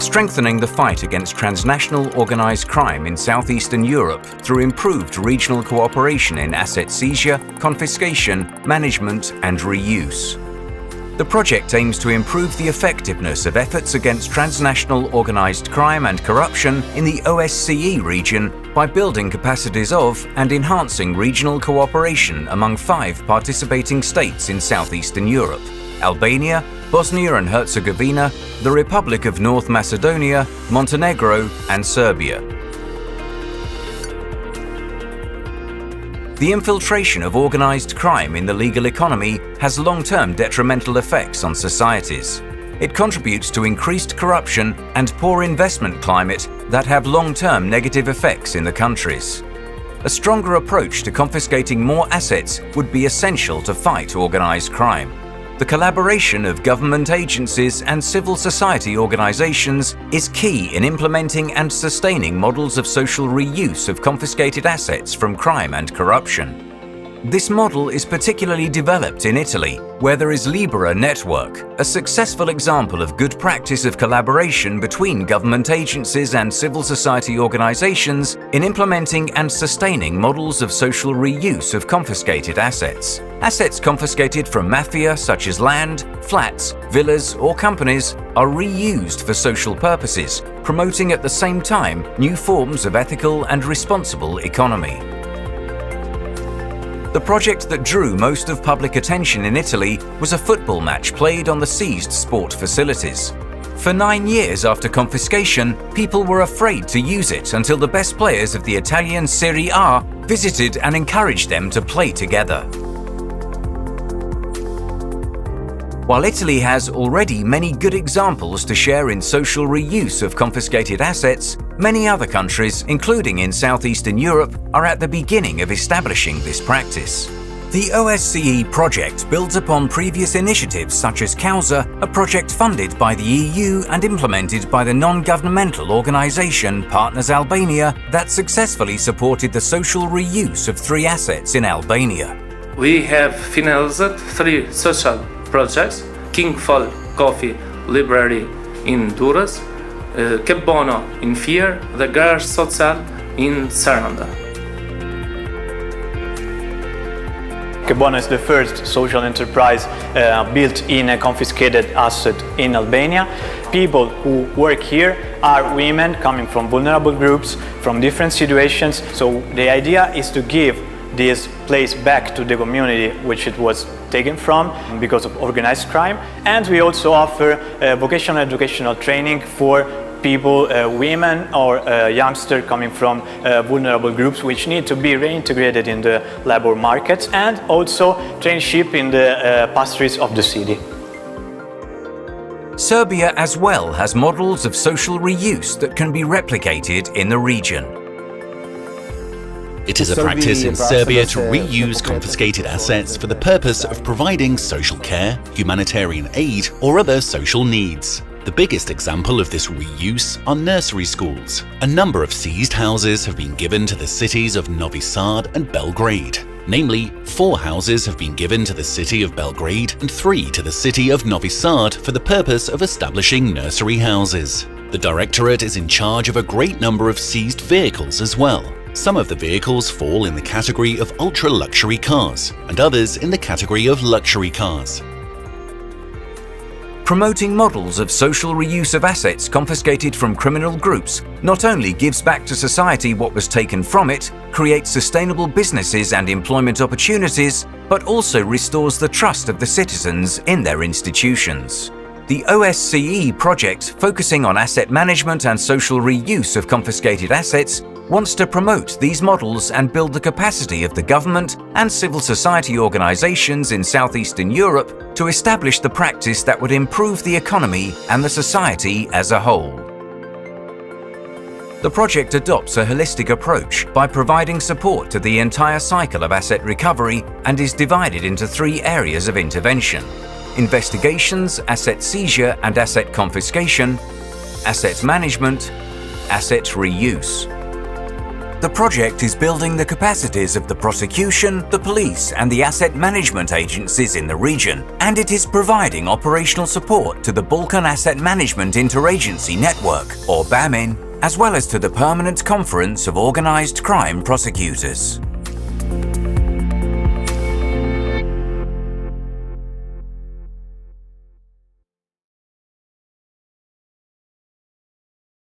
strengthening the fight against transnational organized crime in southeastern Europe through improved regional cooperation in asset seizure, confiscation, management, and reuse. The project aims to improve the effectiveness of efforts against transnational organized crime and corruption in the OSCE region by building capacities of and enhancing regional cooperation among 5 participating states in southeastern Europe: Albania, Bosnia and Herzegovina, the Republic of North Macedonia, Montenegro, and Serbia. The infiltration of organized crime in the legal economy has long-term detrimental effects on societies. It contributes to increased corruption and poor investment climate that have long-term negative effects in the countries. A stronger approach to confiscating more assets would be essential to fight organized crime. The collaboration of government agencies and civil society organizations is key in implementing and sustaining models of social reuse of confiscated assets from crime and corruption. This model is particularly developed in Italy, where there is Libera Network, a successful example of good practice of collaboration between government agencies and civil society organizations in implementing and sustaining models of social reuse of confiscated assets. Assets confiscated from mafia, such as land, flats, villas, or companies, are reused for social purposes, promoting at the same time new forms of ethical and responsible economy. The project that drew most of public attention in Italy was a football match played on the seized sport facilities. For 9 years after confiscation, people were afraid to use it until the best players of the Italian Serie A visited and encouraged them to play together. While Italy has already many good examples to share in social reuse of confiscated assets, many other countries, including in southeastern Europe, are at the beginning of establishing this practice. The OSCE project builds upon previous initiatives such as Causa, a project funded by the EU and implemented by the non-governmental organization Partners Albania that successfully supported the social reuse of 3 assets in Albania. We have finalized 3 social projects: King Fall Coffee Library in Durrës, Che Bono in Fier, the Garage Sociale in Saranda. Che Bono is the first social enterprise built in a confiscated asset in Albania. People who work here are women coming from vulnerable groups, from different situations. So the idea is to give this place back to the community which it was taken from because of organized crime. And we also offer vocational educational training for people, women or youngsters coming from vulnerable groups which need to be reintegrated in the labor market, and also traineeship in the pastries of the city. Serbia as well has models of social reuse that can be replicated in the region. It is a practice in Serbia to reuse confiscated assets for the purpose of providing social care, humanitarian aid, or other social needs. The biggest example of this reuse are nursery schools. A number of seized houses have been given to the cities of Novi Sad and Belgrade. Namely, 4 houses have been given to the city of Belgrade and 3 to the city of Novi Sad for the purpose of establishing nursery houses. The Directorate is in charge of a great number of seized vehicles as well. Some of the vehicles fall in the category of ultra-luxury cars, and others in the category of luxury cars. Promoting models of social reuse of assets confiscated from criminal groups not only gives back to society what was taken from it, creates sustainable businesses and employment opportunities, but also restores the trust of the citizens in their institutions. The OSCE project, focusing on asset management and social reuse of confiscated assets, wants to promote these models and build the capacity of the government and civil society organizations in southeastern Europe to establish the practice that would improve the economy and the society as a whole. The project adopts a holistic approach by providing support to the entire cycle of asset recovery and is divided into 3 areas of intervention: investigations, asset seizure and asset confiscation, asset management, asset reuse. The project is building the capacities of the prosecution, the police, and the asset management agencies in the region, and it is providing operational support to the Balkan Asset Management Interagency Network, or BAMIN, as well as to the Permanent Conference of Organized Crime Prosecutors.